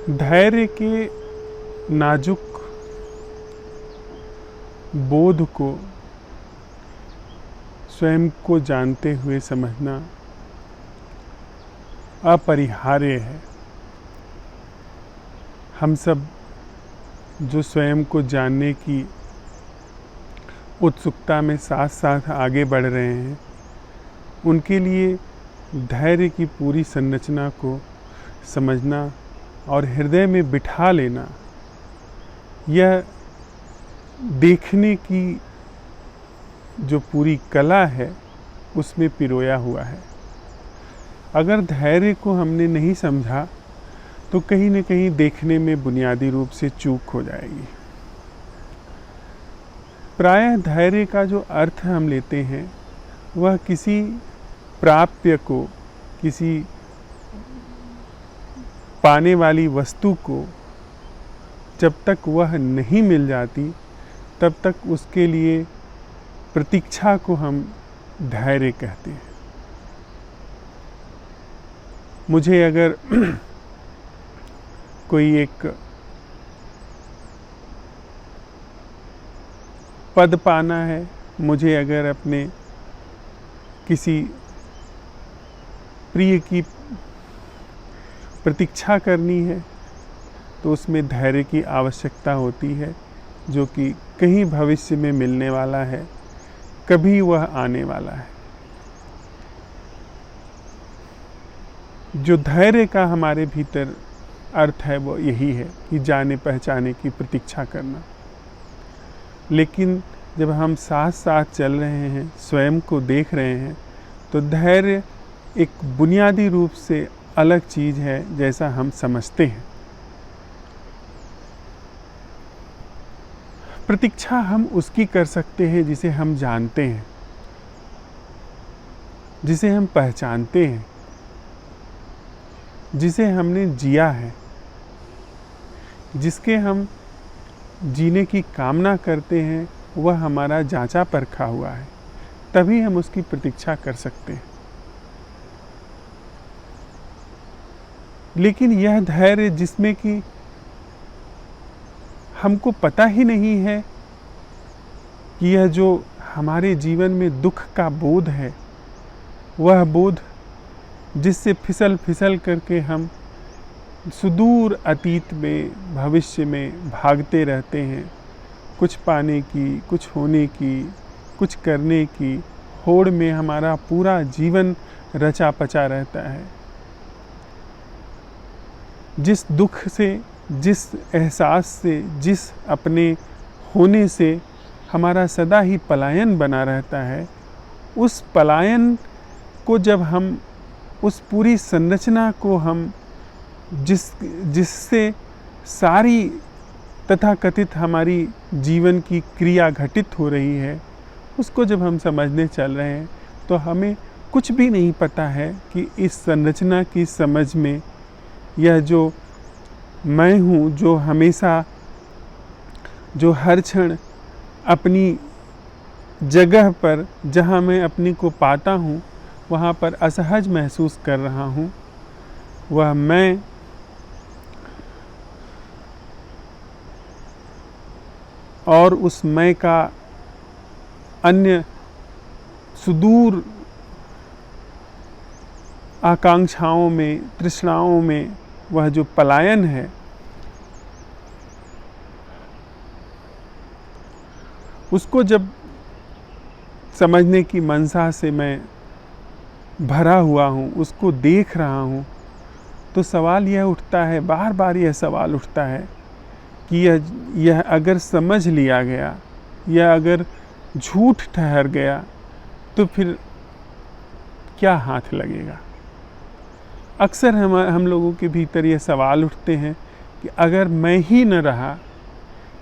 धैर्य के नाजुक बोध को स्वयं को जानते हुए समझना अपरिहार्य है। हम सब जो स्वयं को जानने की उत्सुकता में साथ साथ आगे बढ़ रहे हैं, उनके लिए धैर्य की पूरी संरचना को समझना और हृदय में बिठा लेना, यह देखने की जो पूरी कला है उसमें पिरोया हुआ है। अगर धैर्य को हमने नहीं समझा तो कहीं न कहीं देखने में बुनियादी रूप से चूक हो जाएगी। प्रायः धैर्य का जो अर्थ हम लेते हैं वह किसी प्राप्य को, किसी पाने वाली वस्तु को जब तक वह नहीं मिल जाती तब तक उसके लिए प्रतीक्षा को हम धैर्य कहते हैं। मुझे अगर कोई एक पद पाना है, मुझे अगर अपने किसी प्रिय की प्रतीक्षा करनी है तो उसमें धैर्य की आवश्यकता होती है, जो कि कहीं भविष्य में मिलने वाला है, कभी वह आने वाला है। जो धैर्य का हमारे भीतर अर्थ है वो यही है कि जाने पहचाने की प्रतीक्षा करना। लेकिन जब हम साथ साथ चल रहे हैं, स्वयं को देख रहे हैं, तो धैर्य एक बुनियादी रूप से अलग चीज़ है जैसा हम समझते हैं। प्रतीक्षा हम उसकी कर सकते हैं जिसे हम जानते हैं, जिसे हम पहचानते हैं, जिसे हमने जिया है, जिसके हम जीने की कामना करते हैं, वह हमारा जांचा परखा हुआ है, तभी हम उसकी प्रतीक्षा कर सकते हैं। लेकिन यह धैर्य जिसमें कि हमको पता ही नहीं है कि यह जो हमारे जीवन में दुख का बोध है, वह बोध जिससे फिसल फिसल करके हम सुदूर अतीत में, भविष्य में भागते रहते हैं, कुछ पाने की, कुछ होने की, कुछ करने की होड़ में हमारा पूरा जीवन रचा पचा रहता है। जिस दुख से, जिस एहसास से, जिस अपने होने से हमारा सदा ही पलायन बना रहता है, उस पलायन को जब हम, उस पूरी संरचना को हम जिससे सारी तथाकथित हमारी जीवन की क्रिया घटित हो रही है, उसको जब हम समझने चल रहे हैं तो हमें कुछ भी नहीं पता है कि इस संरचना की समझ में यह जो मैं हूँ, जो हमेशा, जो हर क्षण अपनी जगह पर जहाँ मैं अपनी को पाता हूँ वहाँ पर असहज महसूस कर रहा हूँ, वह मैं और उस मैं का अन्य सुदूर आकांक्षाओं में, तृष्णाओं में वह जो पलायन है, उसको जब समझने की मनसा से मैं भरा हुआ हूँ, उसको देख रहा हूँ, तो सवाल यह उठता है, बार बार यह सवाल उठता है कि यह अगर समझ लिया गया, यह अगर झूठ ठहर गया तो फिर क्या हाथ लगेगा। अक्सर हम लोगों के भीतर यह सवाल उठते हैं कि अगर मैं ही न रहा,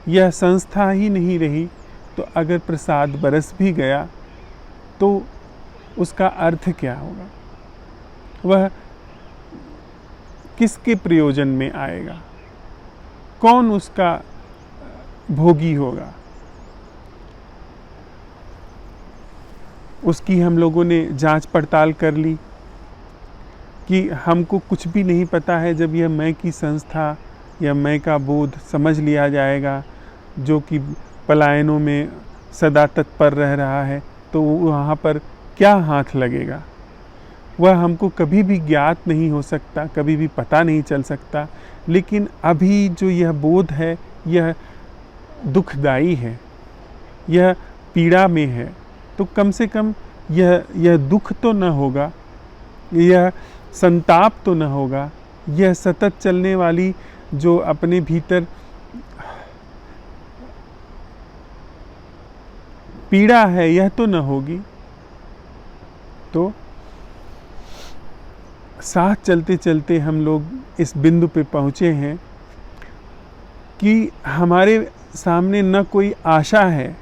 यह संस्था ही नहीं रही, तो अगर प्रसाद बरस भी गया तो उसका अर्थ क्या होगा, वह किसके प्रयोजन में आएगा, कौन उसका भोगी होगा। उसकी हम लोगों ने जांच पड़ताल कर ली कि हमको कुछ भी नहीं पता है जब यह मैं की संस्था या मैं का बोध समझ लिया जाएगा, जो कि पलायनों में सदा तत्पर रह रहा है, तो वहाँ पर क्या हाथ लगेगा, वह हमको कभी भी ज्ञात नहीं हो सकता, कभी भी पता नहीं चल सकता। लेकिन अभी जो यह बोध है यह दुखदाई है, यह पीड़ा में है, तो कम से कम यह दुख तो न होगा, यह संताप तो न होगा, यह सतत चलने वाली जो अपने भीतर पीड़ा है यह तो न होगी। तो साथ चलते चलते हम लोग इस बिंदु पे पहुँचे हैं कि हमारे सामने न कोई आशा है,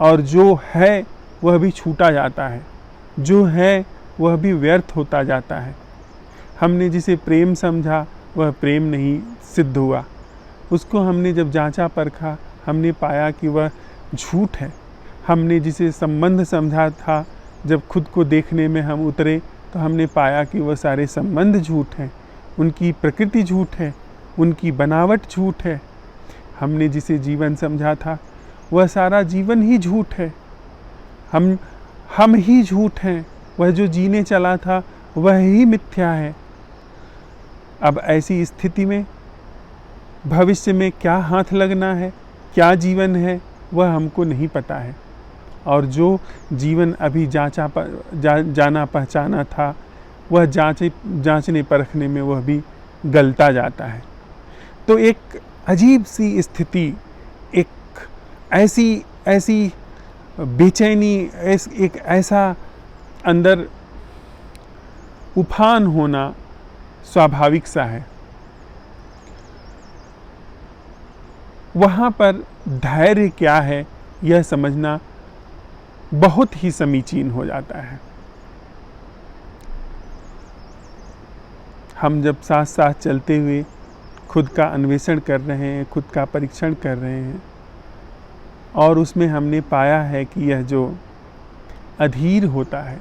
और जो है वह भी छूटा जाता है, जो है वह भी व्यर्थ होता जाता है। हमने जिसे प्रेम समझा वह प्रेम नहीं सिद्ध हुआ, उसको हमने जब जांचा परखा हमने पाया कि वह झूठ है। हमने जिसे संबंध समझा था, जब खुद को देखने में हम उतरे तो हमने पाया कि वह सारे संबंध झूठ हैं, उनकी प्रकृति झूठ है, उनकी बनावट झूठ है। हमने जिसे जीवन समझा था वह सारा जीवन ही झूठ है, हम ही झूठ हैं, वह जो जीने चला था वह ही मिथ्या है। अब ऐसी स्थिति में भविष्य में क्या हाथ लगना है, क्या जीवन है, वह हमको नहीं पता है। और जो जीवन अभी जाना पहचाना था वह जांचने परखने में वह भी गलता जाता है। तो एक अजीब सी स्थिति, एक ऐसी बेचैनी, एक ऐसा अंदर उफान होना स्वाभाविक सा है। वहाँ पर धैर्य क्या है यह समझना बहुत ही समीचीन हो जाता है। हम जब साथ साथ चलते हुए खुद का अन्वेषण कर रहे हैं, खुद का परीक्षण कर रहे हैं, और उसमें हमने पाया है कि यह जो अधीर होता है,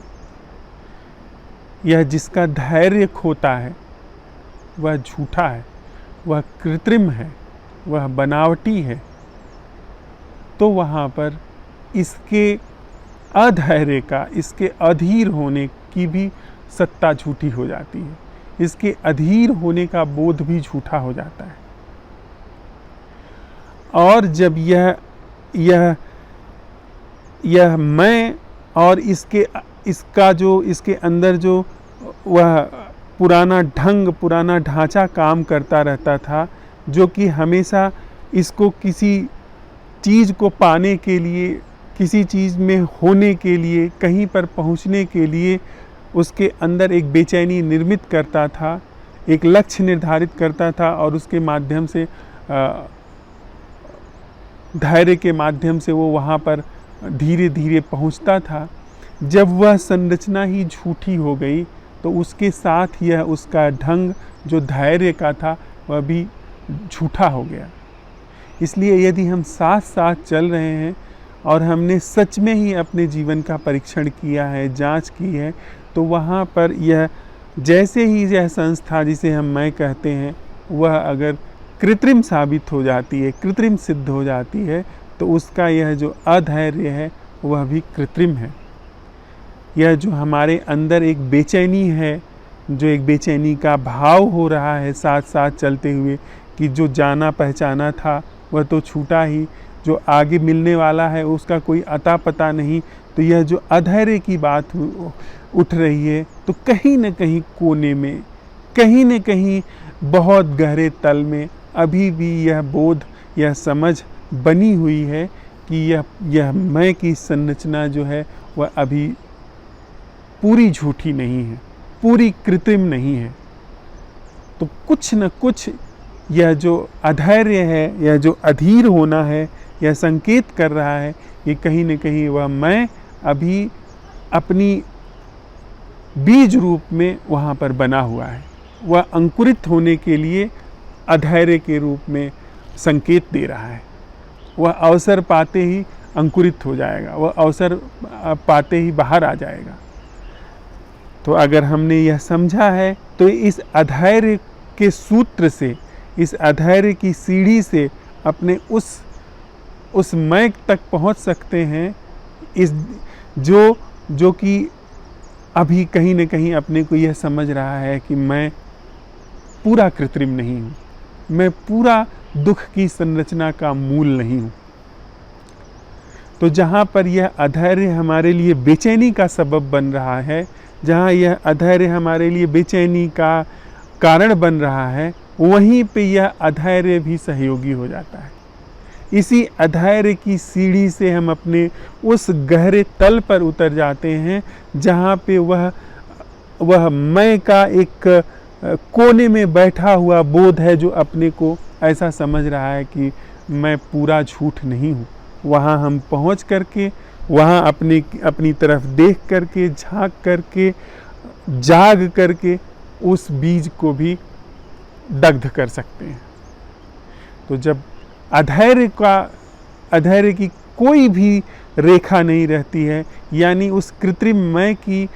यह जिसका धैर्य खोता है, वह झूठा है, वह कृत्रिम है, वह बनावटी है। तो वहाँ पर इसके अधैर्य का, इसके अधीर होने की भी सत्ता झूठी हो जाती है, इसके अधीर होने का बोध भी झूठा हो जाता है। और जब यह मैं और इसके अंदर जो वह पुराना ढंग, पुराना ढांचा काम करता रहता था, जो कि हमेशा इसको किसी चीज़ को पाने के लिए, किसी चीज़ में होने के लिए, कहीं पर पहुंचने के लिए उसके अंदर एक बेचैनी निर्मित करता था, एक लक्ष्य निर्धारित करता था, और उसके माध्यम से धैर्य के माध्यम से वो वहाँ पर धीरे धीरे पहुँचता था। जब वह संरचना ही झूठी हो गई तो उसके साथ यह उसका ढंग जो धैर्य का था वह भी झूठा हो गया। इसलिए यदि हम साथ साथ चल रहे हैं और हमने सच में ही अपने जीवन का परीक्षण किया है, जांच की है, तो वहाँ पर यह जैसे ही यह संस्था जिसे हम मैं कहते हैं वह अगर कृत्रिम साबित हो जाती है, कृत्रिम सिद्ध हो जाती है, तो उसका यह जो अधैर्य है वह भी कृत्रिम है। यह जो हमारे अंदर एक बेचैनी है, जो एक बेचैनी का भाव हो रहा है साथ साथ चलते हुए, कि जो जाना पहचाना था वह तो छूटा ही, जो आगे मिलने वाला है उसका कोई अता पता नहीं, तो यह जो अधैर्य की बात उठ रही है, तो कहीं न कहीं कोने में, कहीं न कहीं बहुत गहरे तल में अभी भी यह बोध, यह समझ बनी हुई है कि यह मैं की संरचना जो है वह अभी पूरी झूठी नहीं है, पूरी कृत्रिम नहीं है। तो कुछ न कुछ यह जो अधैर्य है, यह जो अधीर होना है, यह संकेत कर रहा है कि कहीं न कहीं वह मैं अभी अपनी बीज रूप में वहाँ पर बना हुआ है। वह अंकुरित होने के लिए अधैर्य के रूप में संकेत दे रहा है। वह अवसर पाते ही अंकुरित हो जाएगा, वह अवसर पाते ही बाहर आ जाएगा। तो अगर हमने यह समझा है तो इस अधैर्य के सूत्र से, इस अधैर्य की सीढ़ी से अपने उस मैं तक पहुंच सकते हैं, इस जो कि अभी कहीं न कहीं अपने को यह समझ रहा है कि मैं पूरा कृत्रिम नहीं हूँ, मैं पूरा दुख की संरचना का मूल नहीं हूँ। तो जहाँ पर यह अधैर्य हमारे लिए बेचैनी का सबब बन रहा है, जहाँ यह अधैर्य हमारे लिए बेचैनी का कारण बन रहा है, वहीं पे यह अधैर्य भी सहयोगी हो जाता है। इसी अधैर्य की सीढ़ी से हम अपने उस गहरे तल पर उतर जाते हैं, जहाँ पे वह मैं का एक कोने में बैठा हुआ बोध है, जो अपने को ऐसा समझ रहा है कि मैं पूरा झूठ नहीं हूँ। वहाँ हम पहुँच करके, वहाँ अपनी तरफ देख करके, झांक करके, जाग करके उस बीज को भी दग्ध कर सकते हैं। तो जब अधैर्य की कोई भी रेखा नहीं रहती है, यानी उस कृत्रिम मैं की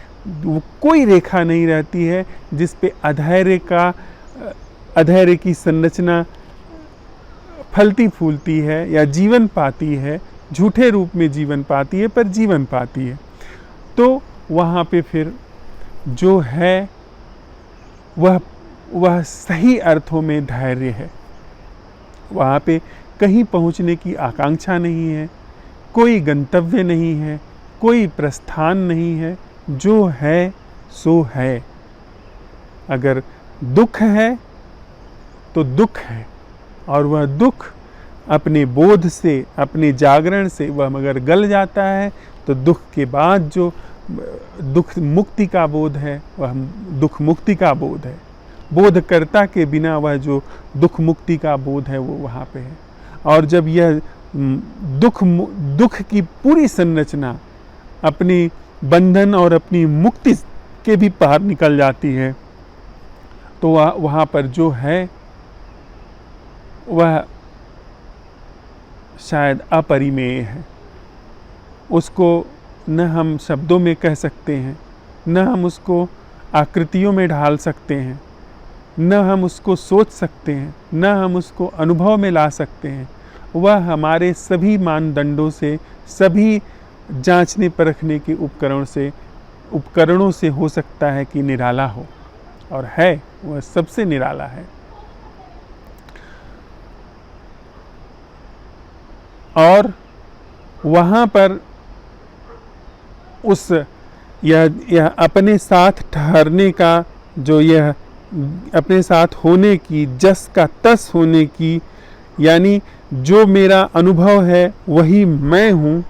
कोई रेखा नहीं रहती है जिस पे अधैर्य की संरचना फलती फूलती है या जीवन पाती है, झूठे रूप में जीवन पाती है पर जीवन पाती है, तो वहाँ पे फिर जो है वह सही अर्थों में धैर्य है। वहाँ पे कहीं पहुँचने की आकांक्षा नहीं है, कोई गंतव्य नहीं है, कोई प्रस्थान नहीं है, जो है सो है। अगर दुख है तो दुख है, और वह दुख अपने बोध से, अपने जागरण से वह मगर गल जाता है, तो दुख के बाद जो दुख मुक्ति का बोध है वह दुख मुक्ति का बोध है। बोधकर्ता के बिना वह जो दुख मुक्ति का बोध है वो वहाँ पे है। और जब यह दुख की पूरी संरचना अपनी बंधन और अपनी मुक्ति के भी पार निकल जाती है, तो वहाँ पर जो है वह शायद अपरिमेय है। उसको न हम शब्दों में कह सकते हैं, न हम उसको आकृतियों में ढाल सकते हैं, न हम उसको सोच सकते हैं, न हम उसको अनुभव में ला सकते हैं। वह हमारे सभी मानदंडों से, सभी जांचने परखने के उपकरणों से हो सकता है कि निराला हो, और है, वह सबसे निराला है। और वहाँ पर यह अपने साथ ठहरने का, जो यह अपने साथ होने की, जस का तस होने की, यानी जो मेरा अनुभव है वही मैं हूँ,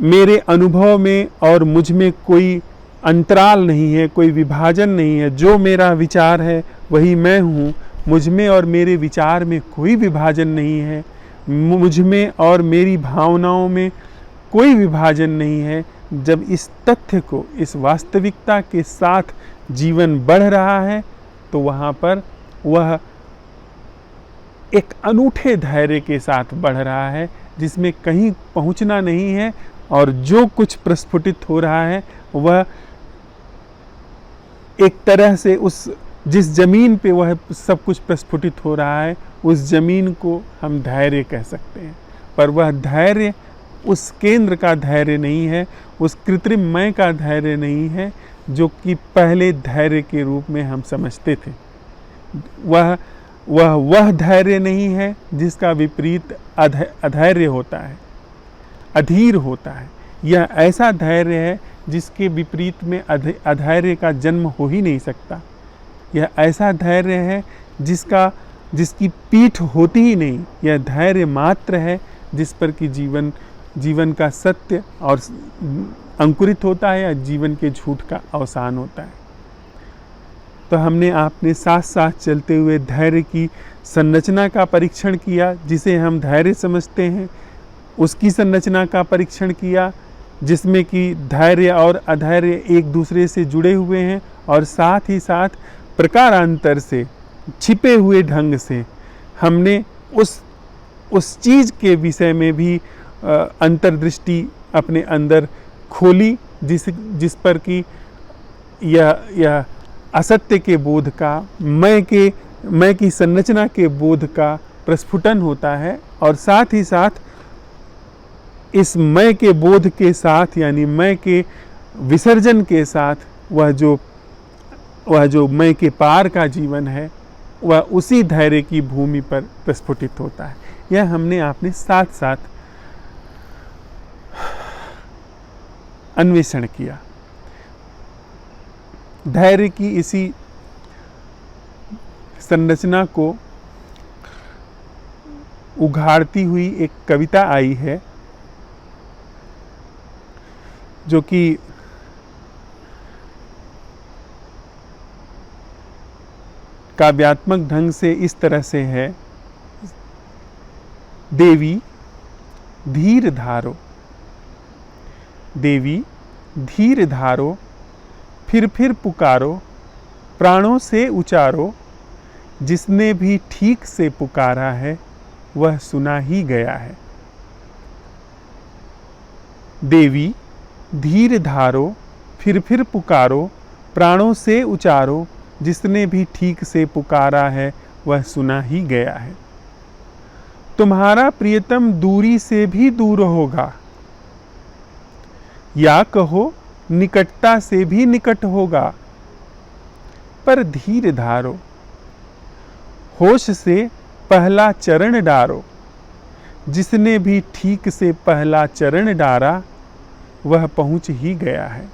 मेरे अनुभव में और मुझ में कोई अंतराल नहीं है, कोई विभाजन नहीं है। जो मेरा विचार है वही मैं हूँ, मुझ में और मेरे विचार में कोई विभाजन नहीं है, मुझ में और मेरी भावनाओं में कोई विभाजन नहीं है। जब इस तथ्य को, इस वास्तविकता के साथ जीवन बढ़ रहा है, तो वहाँ पर वह एक अनूठे धैर्य के साथ बढ़ रहा है, जिसमें कहीं पहुँचना नहीं है, और जो कुछ प्रस्फुटित हो रहा है वह एक तरह से जिस जमीन पे वह सब कुछ प्रस्फुटित हो रहा है, उस जमीन को हम धैर्य कह सकते हैं। पर वह धैर्य उस केंद्र का धैर्य नहीं है, उस कृत्रिम मैं का धैर्य नहीं है, जो कि पहले धैर्य के रूप में हम समझते थे। वह धैर्य नहीं है जिसका विपरीत अधैर्य होता है, अधीर होता है। यह ऐसा धैर्य है जिसके विपरीत में अधैर्य का जन्म हो ही नहीं सकता। यह ऐसा धैर्य है जिसकी पीठ होती ही नहीं। यह धैर्य मात्र है जिस पर कि जीवन का सत्य और अंकुरित होता है, या जीवन के झूठ का अवसान होता है। तो हमने आपने साथ साथ चलते हुए धैर्य की संरचना का परीक्षण किया, जिसे हम धैर्य समझते हैं, उसकी संरचना का परीक्षण किया, जिसमें कि धैर्य और अधैर्य एक दूसरे से जुड़े हुए हैं, और साथ ही साथ प्रकारांतर से, छिपे हुए ढंग से हमने उस चीज़ के विषय में भी अंतर्दृष्टि अपने अंदर खोली, जिस पर कि यह असत्य के बोध का, मैं के मैं की संरचना के बोध का प्रस्फुटन होता है, और साथ ही साथ इस मैं के बोध के साथ, यानी मैं के विसर्जन के साथ, वह जो मैं के पार का जीवन है वह उसी धैर्य की भूमि पर प्रस्फुटित होता है। यह हमने आपने साथ साथ अन्वेषण किया। धैर्य की इसी संरचना को उघाड़ती हुई एक कविता आई है, जो कि काव्यात्मक ढंग से इस तरह से है। देवी धीर धारो, देवी धीर धारो, फिर पुकारो, प्राणों से उचारो, जिसने भी ठीक से पुकारा है वह सुना ही गया है। देवी धीर धारो, फिर पुकारो, प्राणों से उचारो, जिसने भी ठीक से पुकारा है वह सुना ही गया है। तुम्हारा प्रियतम दूरी से भी दूर होगा, या कहो निकटता से भी निकट होगा, पर धीर धारो, होश से पहला चरण डारो, जिसने भी ठीक से पहला चरण डारा वह पहुंच ही गया है।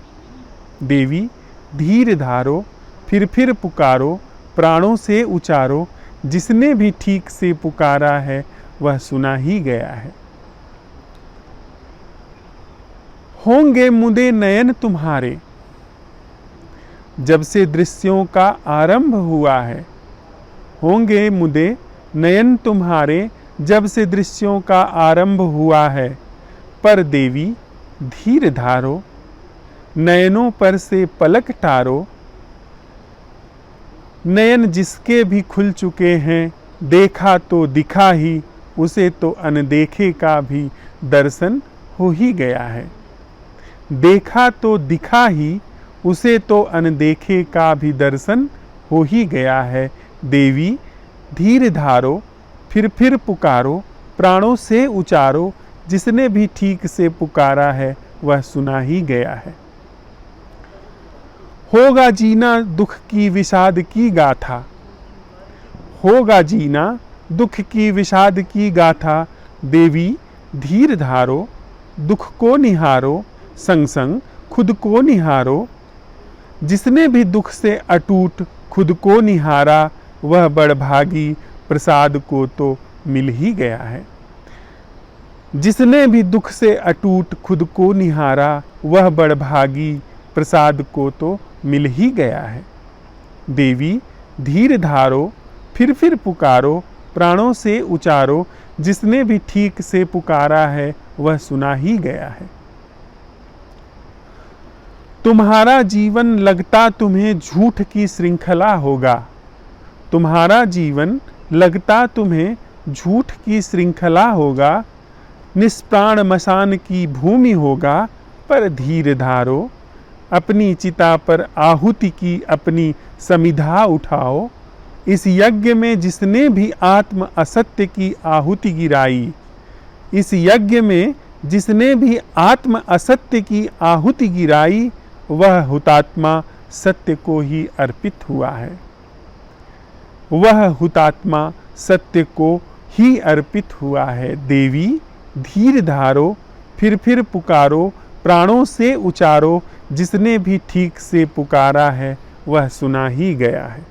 देवी धीर धारो, फिर पुकारो, प्राणों से उचारो, जिसने भी ठीक से पुकारा है वह सुना ही गया है। होंगे मुदे नयन तुम्हारे, जब से दृश्यों का आरंभ हुआ है। होंगे मुदे नयन तुम्हारे, जब से दृश्यों का आरंभ हुआ है, पर देवी धीर धारो, नयनों पर से पलक टारो, नयन जिसके भी खुल चुके हैं, देखा तो दिखा ही, उसे तो अनदेखे का भी दर्शन हो ही गया है। देखा तो दिखा ही, उसे तो अनदेखे का भी दर्शन हो ही गया है। देवी धीर धारो, फिर पुकारो, प्राणों से उचारो, जिसने भी ठीक से पुकारा है वह सुना ही गया है। होगा जीना दुख की विषाद की गाथा, होगा जीना दुख की विषाद की गाथा, देवी धीर धारो, दुख को निहारो, संग संग खुद को निहारो, जिसने भी दुख से अटूट खुद को निहारा वह बड़भागी, प्रसाद को तो मिल ही गया है। जिसने भी दुख से अटूट खुद को निहारा वह बड़भागी, प्रसाद को तो मिल ही गया है। देवी धीर धारो, फिर पुकारो, प्राणों से उचारो, जिसने भी ठीक से पुकारा है वह सुना ही गया है। तुम्हारा जीवन लगता तुम्हें झूठ की श्रृंखला होगा, तुम्हारा जीवन लगता तुम्हें झूठ की श्रृंखला होगा, निष्प्राण मसान की भूमि होगा, पर धीर धारो, अपनी चिता पर आहुति की अपनी समिधा उठाओ। इस यज्ञ में जिसने भी आत्म असत्य की आहुति गिराई, इस यज्ञ में जिसने भी आत्म असत्य की आहुति गिराई, वह हुतात्मा सत्य को ही अर्पित हुआ है। वह हुतात्मा सत्य को ही अर्पित हुआ है। देवी धीर धारो, फिर पुकारो, प्राणों से उचारो, जिसने भी ठीक से पुकारा है वह सुना ही गया है।